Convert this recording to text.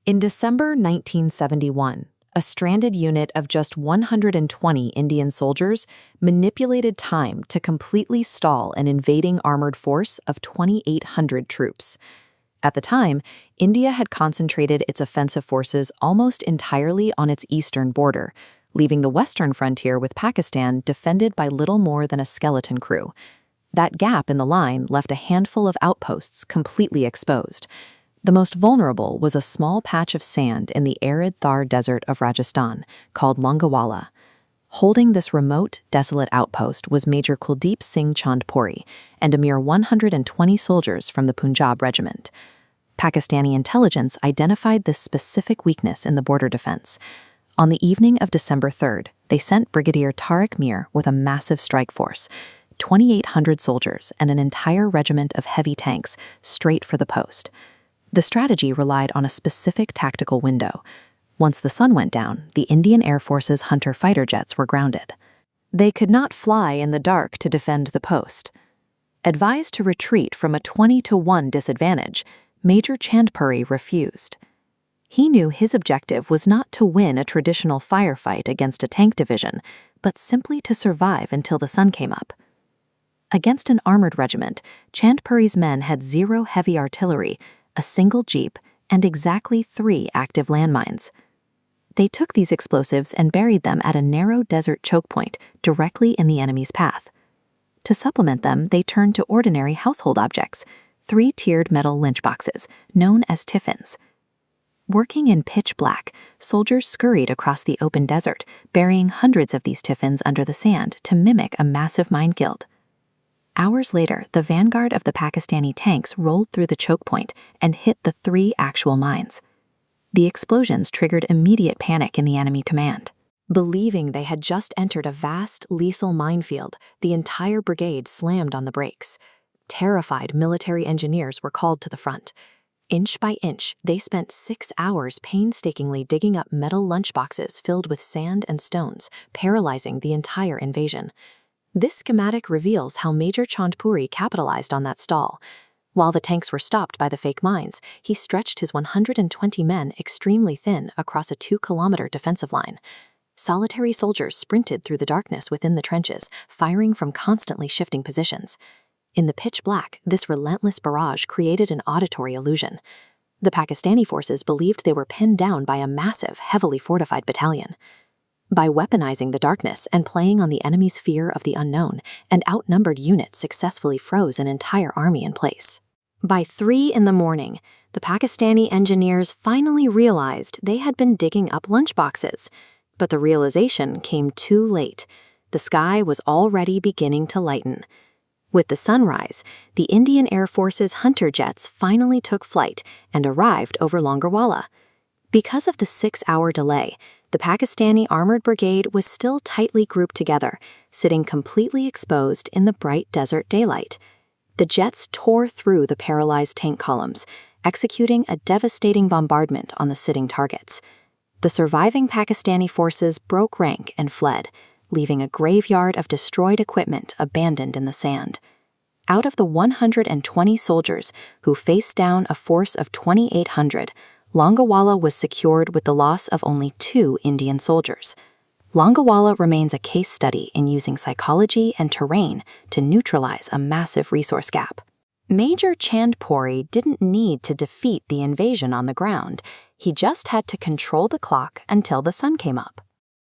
In December 1971, a stranded unit of just 120 Indian soldiers manipulated time to completely stall an invading armored force of 2,800 troops. At the time, India had concentrated its offensive forces almost entirely on its eastern border, leaving the western frontier with Pakistan defended by little more than a skeleton crew. That gap in the line left a handful of outposts completely exposed. The most vulnerable was a small patch of sand in the arid Thar desert of Rajasthan, called Longewala. Holding this remote, desolate outpost was Major Kuldeep Singh Chandpuri and a mere 120 soldiers from the Punjab regiment. Pakistani intelligence identified this specific weakness in the border defense. On the evening of December 3rd, they sent Brigadier Tariq Mir with a massive strike force, 2,800 soldiers and an entire regiment of heavy tanks, straight for the post. The strategy relied on a specific tactical window. Once the sun went down, the Indian Air Force's Hunter fighter jets were grounded. They could not fly in the dark to defend the post. Advised to retreat from a 20-1 disadvantage, Major Chandpuri refused. He knew his objective was not to win a traditional firefight against a tank division, but simply to survive until the sun came up. Against an armored regiment, Chandpuri's men had 0 heavy artillery, a single jeep, and exactly 3 active landmines. They took these explosives and buried them at a narrow desert choke point directly in the enemy's path. To supplement them, they turned to ordinary household objects, 3-tiered metal lynch boxes, known as tiffins. Working in pitch black, soldiers scurried across the open desert, burying hundreds of these tiffins under the sand to mimic a massive minefield. Hours later, the vanguard of the Pakistani tanks rolled through the choke point and hit the 3 actual mines. The explosions triggered immediate panic in the enemy command. Believing they had just entered a vast, lethal minefield, the entire brigade slammed on the brakes. Terrified military engineers were called to the front. Inch by inch, they spent 6 hours painstakingly digging up metal lunchboxes filled with sand and stones, paralyzing the entire invasion. This schematic reveals how Major Chandpuri capitalized on that stall. While the tanks were stopped by the fake mines, he stretched his 120 men extremely thin across a 2-kilometer defensive line. Solitary soldiers sprinted through the darkness within the trenches, firing from constantly shifting positions. In the pitch black, this relentless barrage created an auditory illusion. The Pakistani forces believed they were pinned down by a massive, heavily fortified battalion. By weaponizing the darkness and playing on the enemy's fear of the unknown, an outnumbered unit successfully froze an entire army in place. By 3 in the morning, the Pakistani engineers finally realized they had been digging up lunchboxes. But the realization came too late. The sky was already beginning to lighten. With the sunrise, the Indian Air Force's Hunter jets finally took flight and arrived over Longewala. Because of the 6-hour delay, the Pakistani Armored Brigade was still tightly grouped together, sitting completely exposed in the bright desert daylight. The jets tore through the paralyzed tank columns, executing a devastating bombardment on the sitting targets. The surviving Pakistani forces broke rank and fled, leaving a graveyard of destroyed equipment abandoned in the sand. Out of the 120 soldiers who faced down a force of 2,800, Longewala was secured with the loss of only 2 Indian soldiers. Longewala remains a case study in using psychology and terrain to neutralize a massive resource gap. Major Chandpuri didn't need to defeat the invasion on the ground. He just had to control the clock until the sun came up.